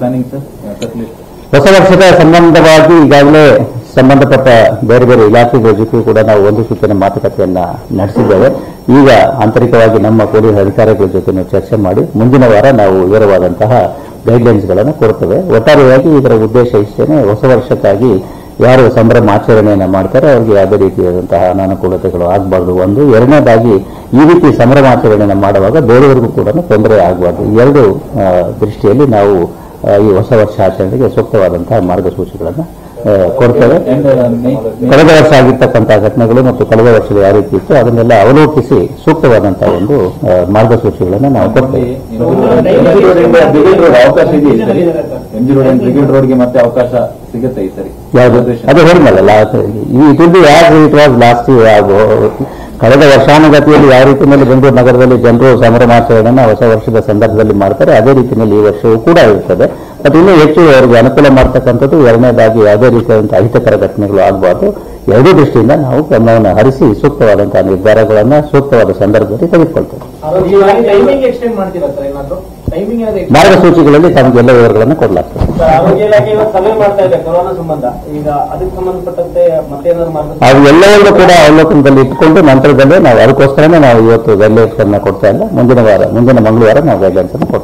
Planning sir? ಹೊಸ ವರ್ಷದ ಸಂಬಂಧವಾಗಿ ಈಗಾಗಲೇ ಸಂಬಂಧಪಟ್ಟ ಬೇರೆ ಬೇರೆ ಇಲಾಖೆಗಳ ಜೊತೆ ಕೂಡ ನಾವು ಒಂದು ಸುತ್ತಿನ ಮಾತುಕತೆಯನ್ನ ನಡೆಸಿದ್ದೇವೆ. ಈಗ ಆಂತರಿಕವಾಗಿ ನಮ್ಮ ಪೊಲೀಸ್ ಅಧಿಕಾರಿಗಳ ಜೊತೆ ಚರ್ಚೆ ಮಾಡಿ ಮುಂದಿನ ವಾರ ನಾವು ವಿವರವಾದಂತಹ ಗೈಡ್ಲೈನ್ಸ್ಗಳನ್ನು ಕೊಡ್ತೇವೆ. ಒಟ್ಟಾರೆಯಾಗಿ ಇದರ ಉದ್ದೇಶ ಇಷ್ಟೇನೆ, ಹೊಸ ವರ್ಷಕ್ಕಾಗಿ ಯಾರು ಸಂಭ್ರಮಾಚರಣೆಯನ್ನು ಮಾಡ್ತಾರೆ ಅವರಿಗೆ ಯಾವುದೇ ರೀತಿಯಾದಂತಹ ಅನಾನುಕೂಲತೆಗಳು ಆಗಬಾರ್ದು. ಒಂದು, ಎರಡನೇದಾಗಿ ಈ ರೀತಿ ಸಂಭ್ರಮಾಚರಣೆಯನ್ನು ಮಾಡುವಾಗ ಬೇರೆಯವರಿಗೂ ಕೂಡ ತೊಂದರೆ ಆಗಬಾರ್ದು. ಎರಡು ದೃಷ್ಟಿಯಲ್ಲಿ ನಾವು ಈ ಹೊಸ ವರ್ಷ ಆಚರಣೆಗೆ ಸೂಕ್ತವಾದಂತಹ ಮಾರ್ಗಸೂಚಿಗಳನ್ನು ಕೊಡ್ತೇವೆ. ಕಳೆದ ವರ್ಷ ಆಗಿರ್ತಕ್ಕಂತಹ ಘಟನೆಗಳು ಮತ್ತು ಕಳೆದ ವರ್ಷದ ಯಾವ ರೀತಿ ಇತ್ತು ಅದನ್ನೆಲ್ಲ ಅವಲೋಕಿಸಿ ಸೂಕ್ತವಾದಂತಹ ಒಂದು ಮಾರ್ಗಸೂಚಿಗಳನ್ನು ನಾವು ಕೊಡ್ತೇವೆ. ಅವಕಾಶ ಇದೆ MG ರೋಡ್ಗೆ ಮತ್ತೆ ಅವಕಾಶ ಸಿಗುತ್ತೆ ಈ ಸರಿ? ಯಾವುದು? ಅದು ಹೇಳಿದ್ನಲ್ಲ, it will be as it was last year. ಕಳೆದ ವರ್ಷಾನುಗತಿಯಲ್ಲಿ ಯಾವ ರೀತಿಯಲ್ಲಿ ಬೆಂಗಳೂರು ನಗರದಲ್ಲಿ ಜನರು ಸಂಭ್ರಮಾಚರಣೆಯನ್ನು ಹೊಸ ವರ್ಷದ ಸಂದರ್ಭದಲ್ಲಿ ಮಾಡ್ತಾರೆ, ಅದೇ ರೀತಿಯಲ್ಲಿ ಈ ವರ್ಷವೂ ಕೂಡ ಇರ್ತದೆ. ಬಟ್ ಇನ್ನೂ ಹೆಚ್ಚು ಅವರಿಗೆ ಅನುಕೂಲ ಮಾಡ್ತಕ್ಕಂಥದ್ದು. ಎರಡನೇದಾಗಿ ಯಾವುದೇ ರೀತಿಯಾದಂತಹ ಅಹಿತಕರ ಘಟನೆಗಳು ಆಗಬಾರ್ದು. ಎರಡೂ ದೃಷ್ಟಿಯಿಂದ ನಾವು ಗಮನವನ್ನು ಹರಿಸಿ ಸೂಕ್ತವಾದಂತಹ ನಿರ್ಧಾರಗಳನ್ನು ಸೂಕ್ತವಾದ ಸಂದರ್ಭದಲ್ಲಿ ತೆಗೆದುಕೊಳ್ತೇವೆ. ಮಾರ್ಗಸೂಚಿಗಳಲ್ಲಿ ತಮಗೆಲ್ಲ ವಿವರಗಳನ್ನು ಕೊಡಲಾಗ್ತದೆ. ಅವು ಎಲ್ಲವನ್ನೂ ಕೂಡ ಅವಲೋಕನದಲ್ಲಿ ಇಟ್ಟುಕೊಂಡು ನಂತರದಲ್ಲೇ ನಾವು ಅದಕ್ಕೋಸ್ಕರನೇ ನಾವು ಇವತ್ತು ಗೈಡ್ಲೈನ್ಸ್ ಕೊಡ್ತಾ ಇಲ್ಲ. ಮುಂದಿನ ಮಂಗಳವಾರ ನಾವು ಗೈಡ್ಲೈನ್ಸ್ ಅನ್ನು ಕೊಡ್ತೇವೆ.